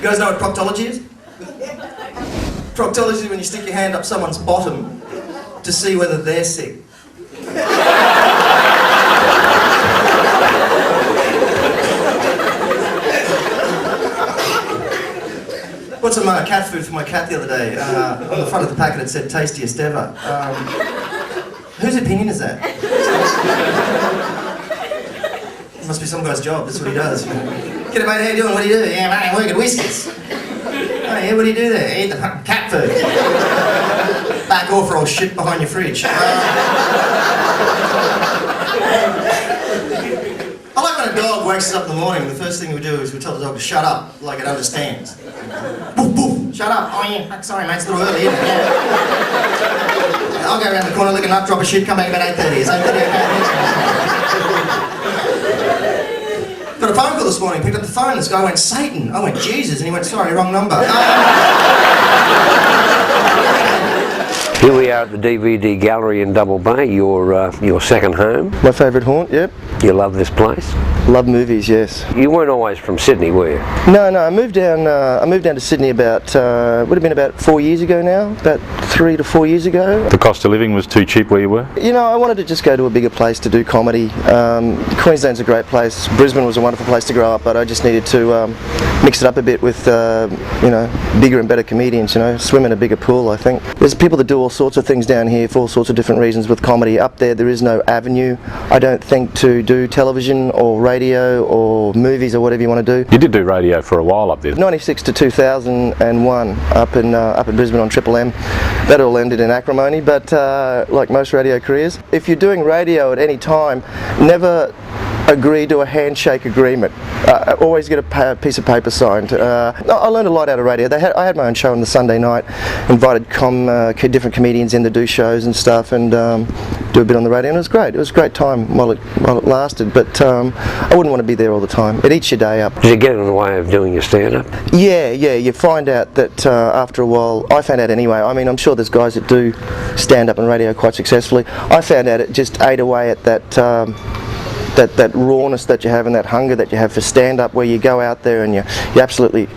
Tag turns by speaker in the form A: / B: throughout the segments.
A: guys know what proctology is? Proctology is when you stick your hand up someone's bottom to see whether they're sick. Bought some cat food for my cat the other day. On the front of the packet it said tastiest ever. Whose opinion is that? It must be some guy's job, that's what he does. G'day mate, how you doing? What do you do? Yeah mate, I work at Whiskers. Oh yeah, what do you do there? I eat the fucking cat food. Back off or I'll shit behind your fridge. I like when a dog wakes us up in the morning, the first thing we do is we tell the dog to shut up, like it understands. Boof, boof, shut up. Oh yeah, sorry mate, it's a little early, isn't it? Yeah. I'll go around the corner, lick a nut, drop a shit, come back about 8:30. It's 8:30, okay? Got a phone call this morning, picked up the phone, this guy went, Satan. I went, Jesus, and he went, sorry, wrong number.
B: Here we are at the DVD gallery in Double Bay, your second home.
C: My favourite haunt, yep.
B: You love this place?
C: Love movies, yes.
B: You weren't always from Sydney, were you?
C: No, I moved down to Sydney about, would have been about 4 years ago now, about 3 to 4 years ago.
D: The cost of living was too cheap where you were?
C: You know, I wanted to just go to a bigger place to do comedy. Queensland's a great place. Brisbane was a wonderful place to grow up, but I just needed to mix it up a bit with, you know, bigger and better comedians, you know, swim in a bigger pool, I think. There's people that do all sorts of things down here for all sorts of different reasons with comedy. Up there is no avenue, I don't think, to do television or radio or movies or whatever you want to do.
D: You did do radio for a while up there.
C: 96 to 2001 up in Brisbane on Triple M. That all ended in acrimony, but like most radio careers. If you're doing radio at any time, never agree to a handshake agreement. Always get a piece of paper signed. I learned a lot out of radio. I had my own show on the Sunday night, invited different comedians in to do shows and stuff, and do a bit on the radio, and it was great. It was a great time while it lasted, but I wouldn't want to be there all the time. It eats your day up.
B: Did you get in the way of doing your stand-up?
C: Yeah, you find out that after a while, I found out anyway, I mean, I'm sure there's guys that do stand-up and radio quite successfully. I found out it just ate away at that rawness that you have and that hunger that you have for stand-up, where you go out there and you're absolutely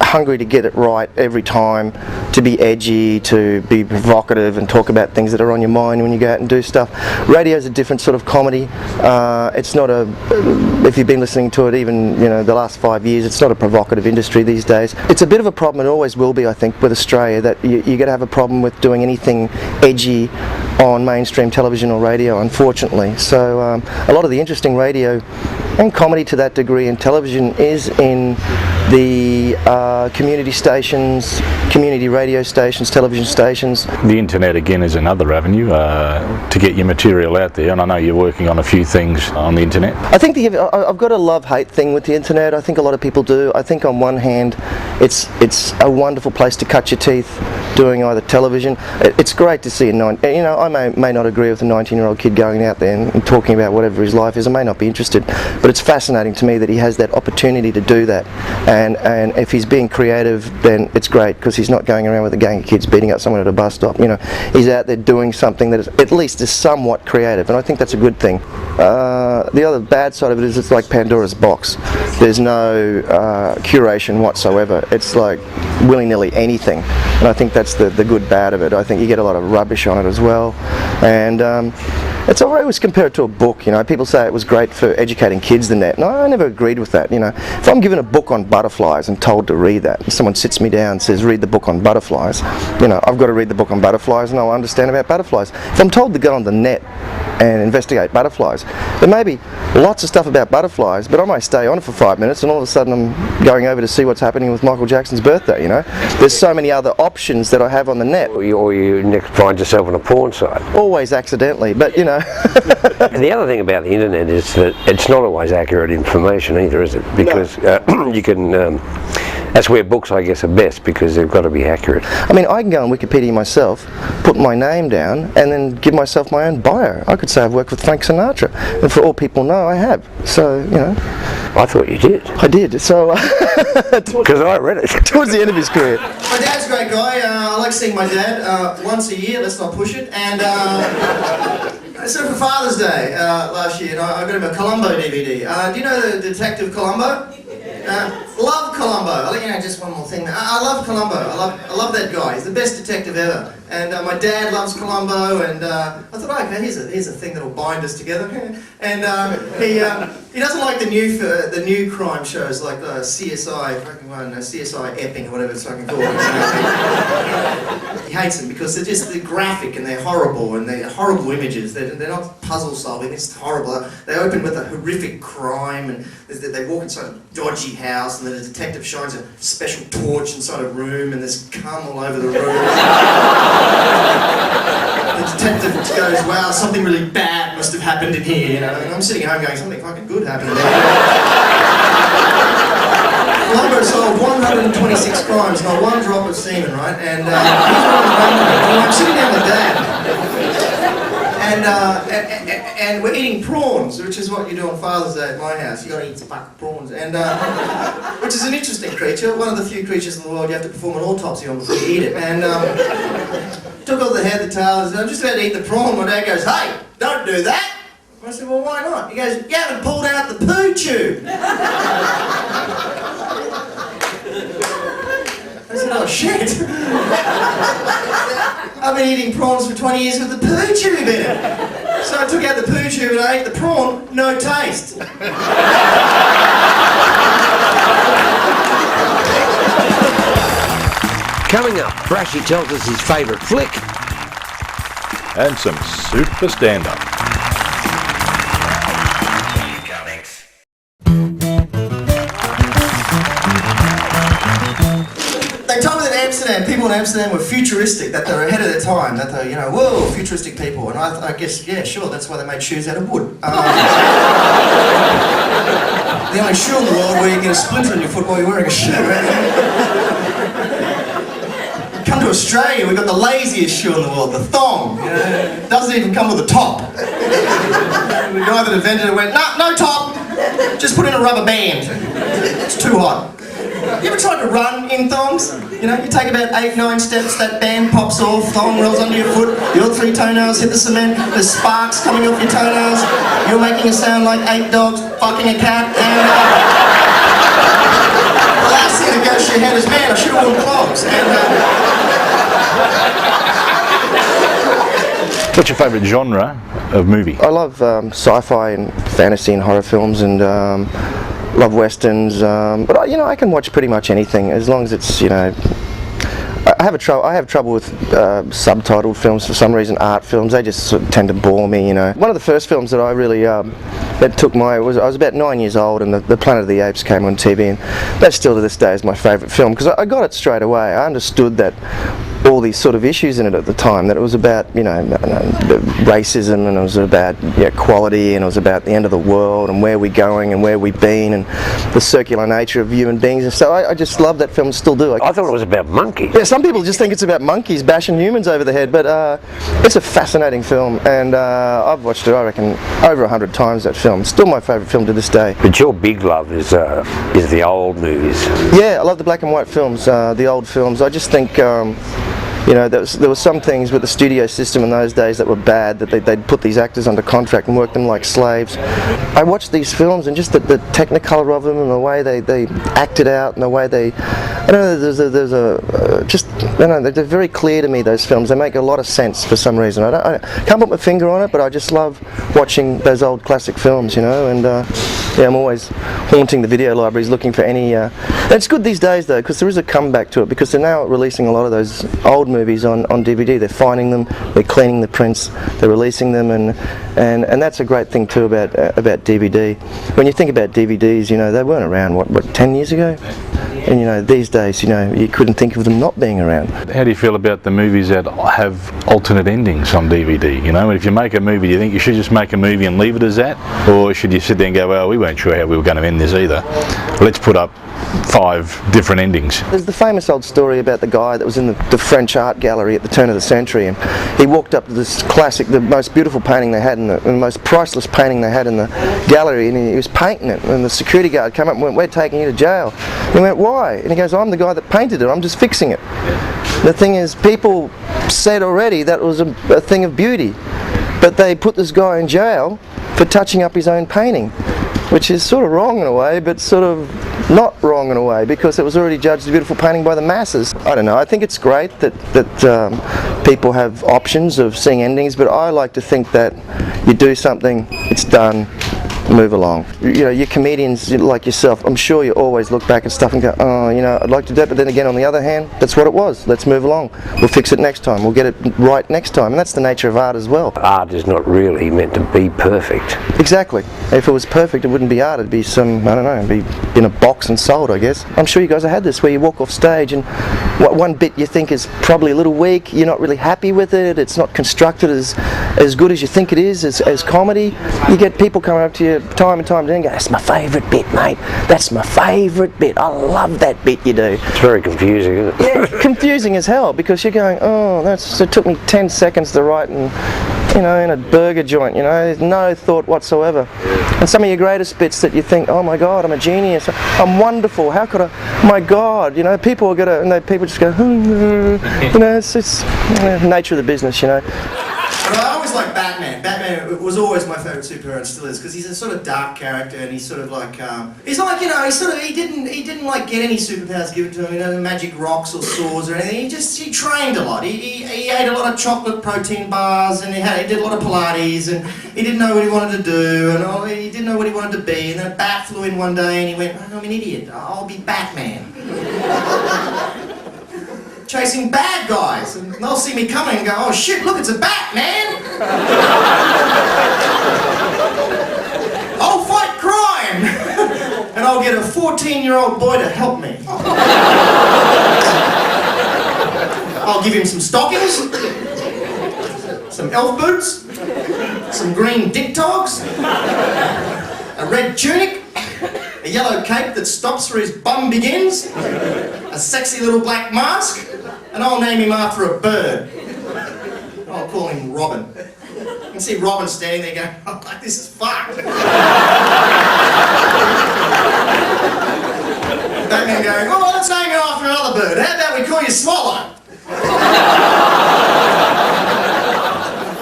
C: hungry to get it right every time, to be edgy, to be provocative and talk about things that are on your mind when you go out and do stuff. Radio's a different sort of comedy. It's not if you've been listening to it even, you know, the last 5 years, it's not a provocative industry these days. It's a bit of a problem, it always will be, I think, with Australia, that you're going to have a problem with doing anything edgy on mainstream television or radio, unfortunately. So a lot of the interesting radio and comedy to that degree in television is in the community stations, community radio stations, television stations.
D: The internet again is another avenue to get your material out there, and I know you're working on a few things on the internet.
C: I think I've got a love-hate thing with the internet. I think a lot of people do. I think on one hand it's a wonderful place to cut your teeth doing either television. It's great to see I may not agree with a 19-year-old kid going out there and talking about whatever his life is. I may not be interested, but it's fascinating to me that he has that opportunity to do that, and if he's being creative, then it's great, because he's not going around with a gang of kids beating up someone at a bus stop. You know, he's out there doing something that at least is somewhat creative, and I think that's a good thing. The other bad side of it is it's like Pandora's box. There's no curation whatsoever. It's like willy-nilly anything, and I think that's the good bad of it. I think you get a lot of rubbish on it as well, and it's always always compare it to a book. You know, people say it was great for educating kids, the net. No, I never agreed with that. You know, if I'm given a book on butterflies and told to read that, and someone sits me down and says, read the book on butterflies, you know, I've got to read the book on butterflies and I'll understand about butterflies. If I'm told to go on the net and investigate butterflies, there may be lots of stuff about butterflies, but I might stay on it for 5 minutes and all of a sudden I'm going over to see what's happening with Michael Jackson's birthday, you know. There's so many other options that I have on the net.
B: Or you next find yourself on a porn site.
C: Always accidentally, but you know.
B: And the other thing about the internet is that it's not always accurate information either, is it? Because no. You can, that's where books I guess are best, because they've got to be accurate.
C: I mean, I can go on Wikipedia myself, put my name down and then give myself my own bio. I could say I've worked with Frank Sinatra, and for all people know, I have. So, you know.
B: I thought you did.
C: I did, so...
B: Because I read it.
C: Towards the end of his career.
A: My dad's a great guy. I like seeing my dad once a year, let's not push it, and so for Father's Day last year, I got him a Columbo DVD. Do you know the Detective Columbo? Love Columbo. I'll let you know just one more thing. I love Columbo. I love that guy. He's the best detective ever. And my dad loves Columbo, and I thought, okay, here's a thing that'll bind us together. And he doesn't like the new crime shows like CSI, CSI Epping or whatever it's fucking called. He hates them because they're graphic and they're horrible and they're horrible images. They're not puzzle solving. It's horrible. They open with a horrific crime and they walk inside a dodgy house and then the detective shines a special torch inside a room and there's cum all over the room. The detective goes, wow, something really bad must have happened in here, you know. And I'm sitting at home going, something fucking good happened there. Columbo solved 126 crimes, not one drop of semen, right? And I'm sitting down with Dad. And we're eating prawns, which is what you do on Father's Day at my house. You gotta eat some fucking prawns. And which is an interesting creature, one of the few creatures in the world you have to perform an autopsy on before you eat it. And took all the head, the tail, and I'm just about to eat the prawn. My dad goes, hey, don't do that. I said, well, why not? He goes, you haven't pulled out the poo tube. I said, oh shit. I've been eating prawns for 20 years with the poo tube in it. So I took out the poo tube and I ate the prawn, no taste.
B: Coming up, Brashy tells us his favourite flick.
D: And some super stand-up.
A: They told me that people in Amsterdam were futuristic, that they were ahead of their time, that they, whoa, futuristic people. And I guess, yeah, sure, that's why they made shoes out of wood. The only shoe in the world where you get a splinter in your foot while you're wearing a shoe. Come to Australia, we've got the laziest shoe in the world, the thong. It doesn't even come with a top. The guy that invented it went, no top, just put in a rubber band. It's too hot. You ever tried to run in thongs? You take about 8-9 steps, that band pops off, thong rolls under your foot, your 3 toenails hit the cement, there's sparks coming off your toenails, you're making a sound like 8 dogs fucking a cat, and the last thing that goes to your head is, man, I should have worn clogs.
D: What's your favourite genre of movie?
C: I love sci-fi and fantasy and horror films and love westerns, but I can watch pretty much anything as long as it's I have trouble with subtitled films for some reason. Art films, they just sort of tend to bore me. One of the first films that I really that took I was about 9 years old, and the Planet of the Apes came on TV, and that still to this day is my favourite film because I got it straight away. I understood that all these sort of issues in it at the time, that it was about racism, and it was about equality, and it was about the end of the world and where we're going and where we've been and the circular nature of human beings. And so I just love that film, still do.
B: I thought it was about monkeys.
C: Yeah, some people just think it's about monkeys bashing humans over the head, but it's a fascinating film, and I've watched it, I reckon, over 100 times, that film. Still my favourite film to this day.
B: But your big love is the old movies.
C: Yeah, I love the black and white films, the old films. I just think there were some things with the studio system in those days that were bad, that they'd put these actors under contract and work them like slaves. I watched these films and just the technicolor of them and the way they acted out and the way they, they're very clear to me, those films. They make a lot of sense for some reason. I can't put my finger on it, but I just love watching those old classic films, and I'm always haunting the video libraries looking for any. It's good these days though, because there is a comeback to it, because they're now releasing a lot of those old movies on DVD. They're finding them, they're cleaning the prints, they're releasing them, and that's a great thing too about DVD. When you think about DVDs, they weren't around what 10 years ago, and these days, you couldn't think of them not being around.
D: How do you feel about the movies that have alternate endings on DVD? If you make a movie, do you think you should just make a movie and leave it as that, or should you sit there and go, well, we weren't sure how we were going to end this either, let's put up 5 different endings?
C: There's the famous old story about the guy that was in the French art gallery at the turn of the century, and he walked up to this classic, the most beautiful painting they had and the most priceless painting they had in the gallery, and he was painting it, and the security guard came up and went, "We're taking you to jail." And he went, "Why?" And he goes, "I'm the guy that painted it, I'm just fixing it." The thing is, people said already that it was a thing of beauty, but they put this guy in jail for touching up his own painting. which is sort of wrong in a way, but sort of not wrong in a way, because it was already judged a beautiful painting by the masses. I don't know, I think it's great that people have options of seeing endings, but I like to think that you do something, it's done, move along. You know, you comedians like yourself, I'm sure you always look back at stuff and go, oh, you know, I'd like to do that, but then again, on the other hand, that's what it was. Let's move along. We'll fix it next time. We'll get it right next time. And that's the nature of art as well.
B: Art is not really meant to be perfect.
C: Exactly. If it was perfect, it wouldn't be art. It'd be some, I don't know, it'd be in a box and sold, I guess. I'm sure you guys have had this, where you walk off stage and one bit you think is probably a little weak, you're not really happy with it, it's not constructed as good as you think it is, as comedy. You get people coming up to you time and time again and go, that's my favourite bit, mate. That's my favourite bit. I love that bit you do.
B: It's very confusing, isn't it?
C: Yeah, confusing as hell, because you're going, oh, it took me 10 seconds to write in a burger joint, no thought whatsoever. And some of your greatest bits that you think, oh my God, I'm a genius, I'm wonderful, how could I, my God, people are gonna, and people just go, it's the nature of the business,
A: But I always like Batman. Batman was always my favourite superhero and still is, because he's a sort of dark character, and he's sort of like, he didn't like get any superpowers given to him, magic rocks or swords or anything. He trained a lot. He ate a lot of chocolate protein bars, and he did a lot of Pilates, and he didn't know what he wanted to do, and he didn't know what he wanted to be, and then a bat flew in one day, and he went, I'm an idiot, I'll be Batman. Chasing bad guys, and they'll see me coming and go, oh shit, look, it's a bat, man! I'll fight crime! And I'll get a 14-year-old boy to help me. I'll give him some stockings, some elf boots, some green dick togs, a red tunic, a yellow cape that stops where his bum begins, a sexy little black mask, and I'll name him after a bird. I'll call him Robin. You can see Robin standing there going, oh, this is fucked. Batman going, oh, let's name you after another bird. How about we call you Swallow?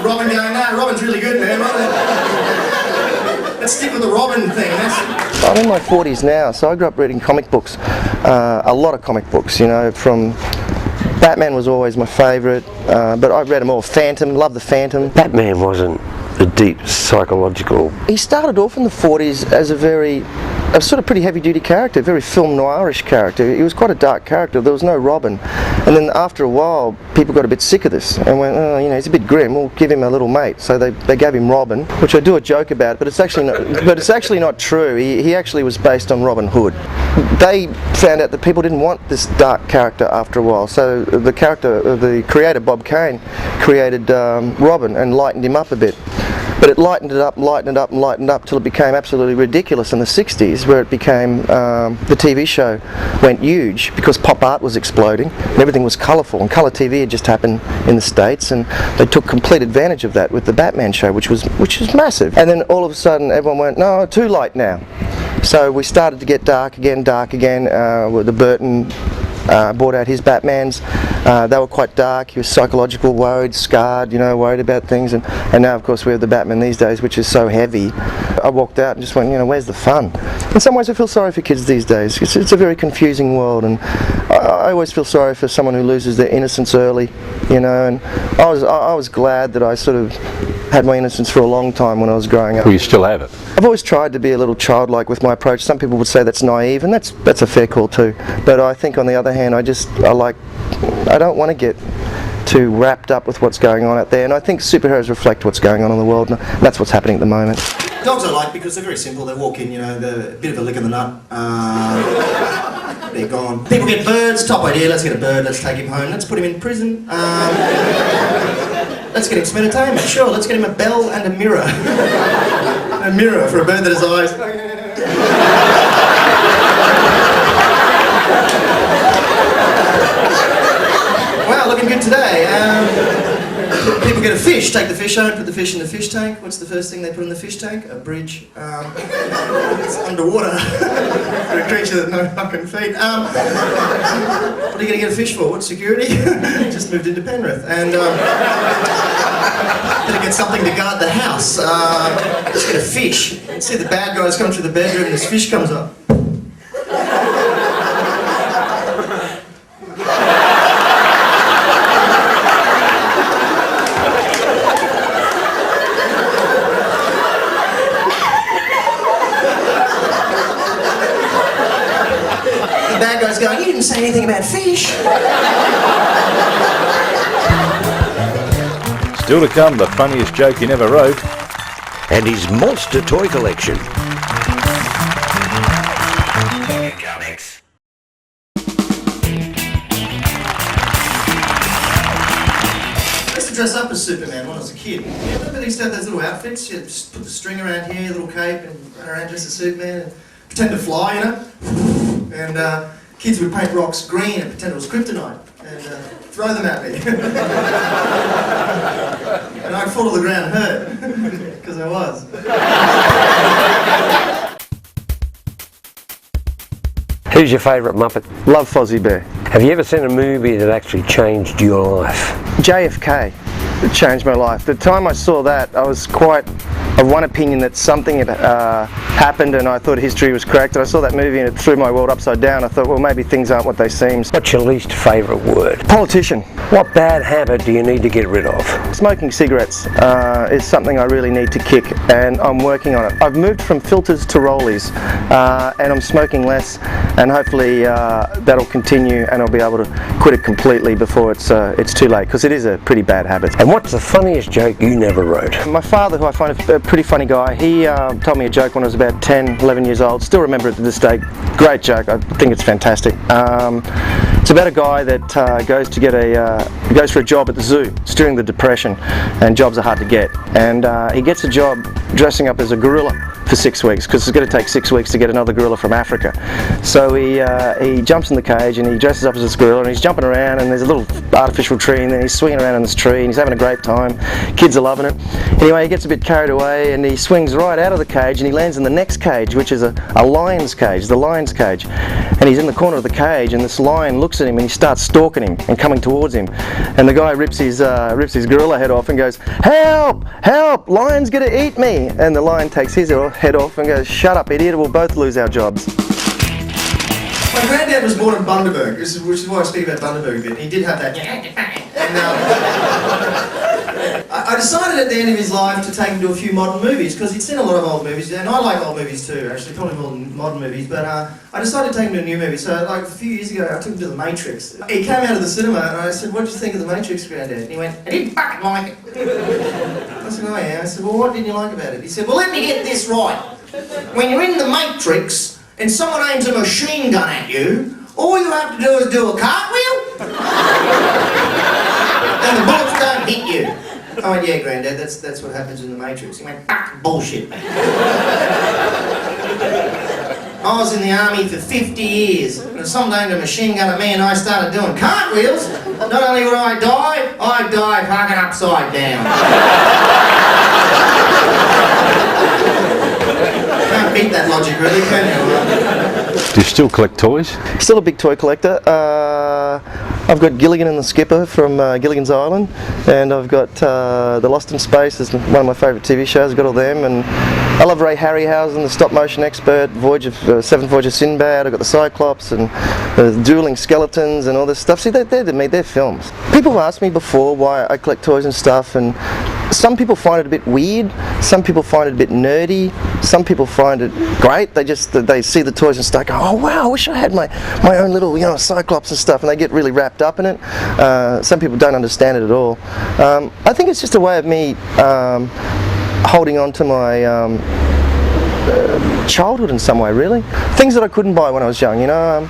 A: Robin going, no, Robin's really good, man. Let's stick with the Robin thing.
C: I'm in my 40s now, so I grew up reading comic books, a lot of comic books, from Batman was always my favourite, but I read them all. Phantom, love the Phantom.
B: Batman wasn't a deep psychological...
C: He started off in the 40s as a sort of pretty heavy-duty character, very film noirish character. He was quite a dark character. There was no Robin. And then after a while, people got a bit sick of this and went, oh, he's a bit grim, we'll give him a little mate. So they gave him Robin, which I do a joke about, but it's actually not true. He actually was based on Robin Hood. They found out that people didn't want this dark character after a while, so the creator, Bob Kane, created Robin and lightened him up a bit. But it lightened it up till it became absolutely ridiculous in the 60s, where it became, the TV show went huge because pop art was exploding and everything was colourful, and colour TV had just happened in the States, and they took complete advantage of that with the Batman show, which was massive. And then all of a sudden everyone went, no, too light now. So we started to get dark again, with the Burton brought out his Batmans. They were quite dark. He was psychological, worried, scarred, worried about things. And now, of course, we have the Batman these days, which is so heavy. I walked out and just went, where's the fun? In some ways, I feel sorry for kids these days. It's a very confusing world, and I always feel sorry for someone who loses their innocence early, And I was glad that I sort of had my innocence for a long time when I was growing up.
D: Well, you still have it.
C: I've always tried to be a little childlike with my approach. Some people would say that's naive, and that's a fair call too. But I think on the other hand, I don't want to get too wrapped up with what's going on out there, and I think superheroes reflect what's going on in the world, and that's what's happening at the moment.
A: Dogs I like because they're very simple. They walk in, they're a bit of a lick in the nut. They're gone. People get birds, top idea, let's get a bird, let's take him home, let's put him in prison. Let's get him some entertainment, sure, let's get him a bell and a mirror. A mirror for a bird that has eyes. Wow, looking good today. People get a fish, take the fish home, put the fish in the fish tank. What's the first thing they put in the fish tank? A bridge. It's underwater for a creature that no fucking feet. What are you going to get a fish for? What, security? Just moved into Penrith. And gonna get something to guard the house. Just get a fish. You see the bad guys come through the bedroom and this fish comes up. The bad guy's going, you didn't say anything about fish.
D: Still to come, the funniest joke he never wrote.
E: And his monster toy collection. Comics.
A: I used to dress up as Superman when I was a kid. You remember they used to have those little outfits? You just put the string around here, little cape, and run around dressed as Superman and pretend to fly, you know? And kids would paint rocks green and pretend it was kryptonite and throw them at me. And I'd fall to the ground hurt, because I was.
B: Who's your favourite Muppet?
C: Love Fozzie Bear.
B: Have you ever seen a movie that actually changed your life?
C: JFK. It changed my life. The time I saw that, I was quite of one opinion that something had happened and I thought history was correct. And I saw that movie and it threw my world upside down. I thought, well, maybe things aren't what they seem.
B: What's your least favourite word?
C: Politician.
B: What bad habit do you need to get rid of?
C: Smoking cigarettes is something I really need to kick, and I'm working on it. I've moved from filters to rollies, and I'm smoking less, and hopefully that'll continue and I'll be able to quit it completely before it's too late, because it is a pretty bad habit.
B: And what's the funniest joke you never wrote?
C: My father, who I find a pretty funny guy, he told me a joke when I was about 10, 11 years old. Still remember it to this day. Great joke. I think it's fantastic. It's about a guy that goes for a job at the zoo. It's during the Depression, and jobs are hard to get. And he gets a job dressing up as a gorilla for 6 weeks, because it's going to take 6 weeks to get another gorilla from Africa. So he jumps in the cage and he dresses up as this gorilla and he's jumping around, and there's a little artificial tree, and then he's swinging around in this tree and he's having a great time. Kids are loving it. Anyway, he gets a bit carried away and he swings right out of the cage and he lands in the next cage, which is a lion's cage, the lion's cage. And he's in the corner of the cage, and this lion looks at him and he starts stalking him and coming towards him. And the guy rips his gorilla head off and goes, "Help! Help! Lion's gonna eat me!" And the lion takes his head off and goes, "Shut up, idiot, we'll both lose our jobs."
A: My granddad was born in Bundaberg, which is why I speak about Bundaberg a bit. He did have that. And I decided at the end of his life to take him to a few modern movies, because he'd seen a lot of old movies, and I like old movies too, actually, probably more than modern movies, but I decided to take him to a new movie. So like a few years ago, I took him to The Matrix. He came out of the cinema and I said, "What did you think of The Matrix, Granddad?" And he went, "I didn't fucking like it." I said, "Oh yeah." I said, "Well, what didn't you like about it?" He said, "Well, let me get this right. When you're in The Matrix and someone aims a machine gun at you, all you have to do is do a cartwheel and the bullets don't hit you." I went, "Yeah, Granddad, that's what happens in The Matrix." He went, "Fuck bullshit, man." I was in the army for 50 years, and someone aimed a machine gun at me and I started doing cartwheels. Not only would I die fucking upside down. Can't beat that logic, really, can you?
D: Do you still collect toys?
C: Still a big toy collector. I've got Gilligan and the Skipper from Gilligan's Island, and I've got The Lost in Space, is one of my favourite TV shows. I've got all them, and I love Ray Harryhausen, the stop motion expert, Seventh Voyage of Sinbad. I've got the Cyclops and the dueling skeletons and all this stuff. See, they're to me, they're films. People have asked me before why I collect toys and stuff, and some people find it a bit weird, some people find it a bit nerdy, some people find it great. They see the toys and start going, "Oh wow, I wish I had my own little, Cyclops and stuff," and they get really wrapped up in it. Some people don't understand it at all. I think it's just a way of me holding on to my childhood in some way, really. Things that I couldn't buy when I was young, I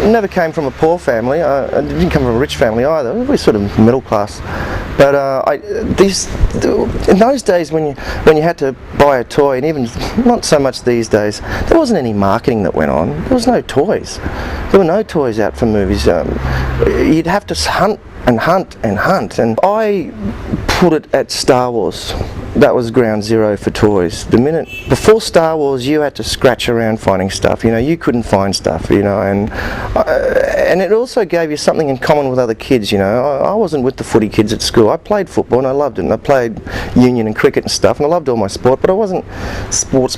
C: never came from a poor family. I didn't come from a rich family either. We were sort of middle class. But in those days when you had to buy a toy, and even not so much these days, there wasn't any marketing that went on. There was no toys. There were no toys out for movies. You'd have to hunt and hunt and hunt. And I put it at Star Wars. That was ground zero for toys. The minute before Star Wars, you had to scratch around finding stuff. You know, you couldn't find stuff. You know, and it also gave you something in common with other kids. You know, I wasn't with the footy kids at school. I played football and I loved it. And I played union and cricket and stuff, and I loved all my sport. But I wasn't sport.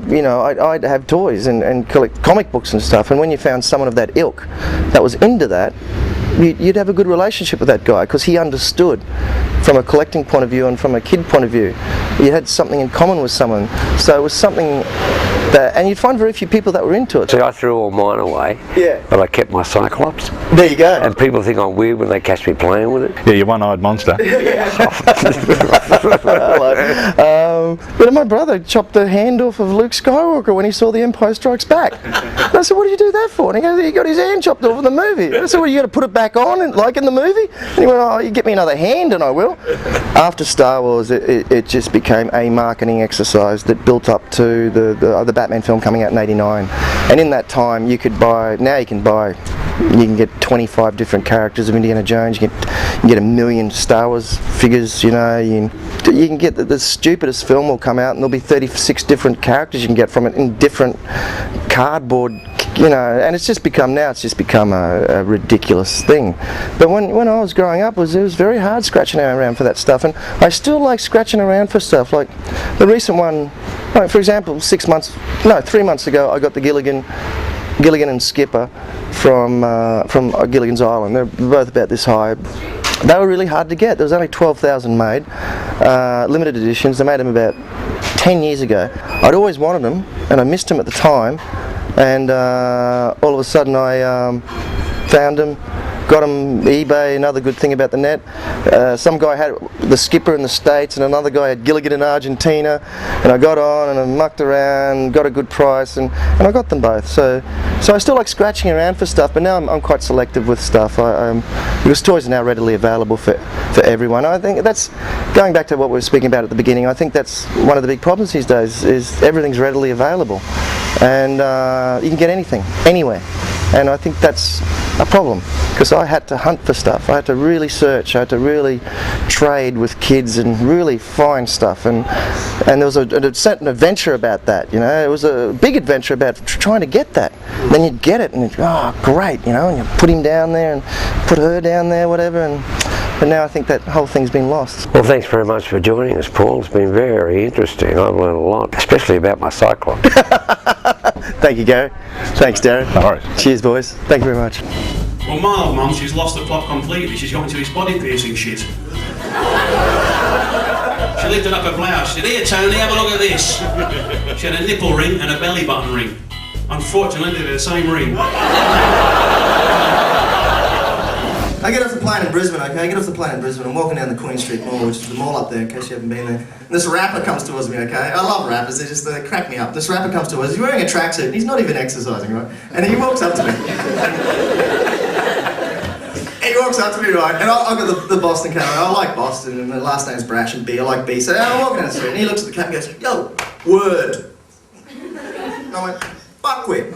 C: You know, I'd have toys and collect comic books and stuff. And when you found someone of that ilk that was into that, you'd have a good relationship with that guy because he understood from a collecting point of view and from a kid point of view. You had something in common with someone, so it was something that, and you'd find very few people that were into it.
B: See, I threw all mine away, but I kept my Cyclops.
C: There you go.
B: And people think I'm weird when they catch me playing with it.
D: Yeah, you one-eyed monster.
C: But my brother chopped the hand off of Luke Skywalker when he saw The Empire Strikes Back. And I said, what did you do that for? And he goes, he got his hand chopped off in the movie. I said, well, you got to put it back on, like in the movie? And he went, oh, you get me another hand and I will. After Star Wars, it just became a marketing exercise that built up to the Batman film coming out in '89. And in that time, you could buy, now you can get 25 different characters of Indiana Jones. You can get 1 million Star Wars figures. You know, you can get the stupidest film will come out, and there'll be 36 different characters you can get from it in different cardboard. You know, and it's just become a ridiculous thing. But when I was growing up, it was very hard scratching around for that stuff, and I still like scratching around for stuff. Like the recent one, like for example, 3 months ago, I got the Gilligan and Skipper from Gilligan's Island. They're both about this high. They were really hard to get. There was only 12,000 made, limited editions. They made them about 10 years ago. I'd always wanted them, and I missed them at the time. And all of a sudden I found them, got them eBay. Another good thing about the net, some guy had the Skipper in the States and another guy had Gilligan in Argentina, and I got on and I mucked around, got a good price, and I got them both. So I still like scratching around for stuff, but now I'm quite selective with stuff. Because toys are now readily available for everyone. I think that's going back to what we were speaking about at the beginning. I think that's one of the big problems these days, is everything's readily available, and you can get anything anywhere. And I think that's a problem, because I had to hunt for stuff. I had to really search. I had to really trade with kids and really find stuff. And there was a certain adventure about that. You know, it was a big adventure about trying to get that. And then you'd get it, and oh, great, you know, and you put him down there and put her down there, whatever. But now I think that whole thing's been lost.
B: Well, thanks very much for joining us, Paul. It's been very interesting. I've learned a lot, especially about my Cyclops.
C: Thank you, Garry. Thanks, Darren.
D: No worries.
C: Cheers, boys. Thank you very much.
F: Well, my old mum, she's lost the plot completely. She's got into his body piercing shit. She lifted up her blouse. She said, here, Tony, have a look at this. She had a nipple ring and a belly button ring. Unfortunately, they're the same ring.
A: I get off the plane in Brisbane, okay? I get off the plane in Brisbane. I'm walking down the Queen Street Mall, which is the mall up there, in case you haven't been there. And this rapper comes towards me, okay? I love rappers, they crack me up. This rapper comes towards us, he's wearing a tracksuit, and he's not even exercising, right? And he walks up to me. He walks up to me, right? And I've got the Boston camera. I like Boston, and the last name's Brasch and B. I like B. So I'm walking down the street, and he looks at the camera and goes, yo, word. And I went, fuck with.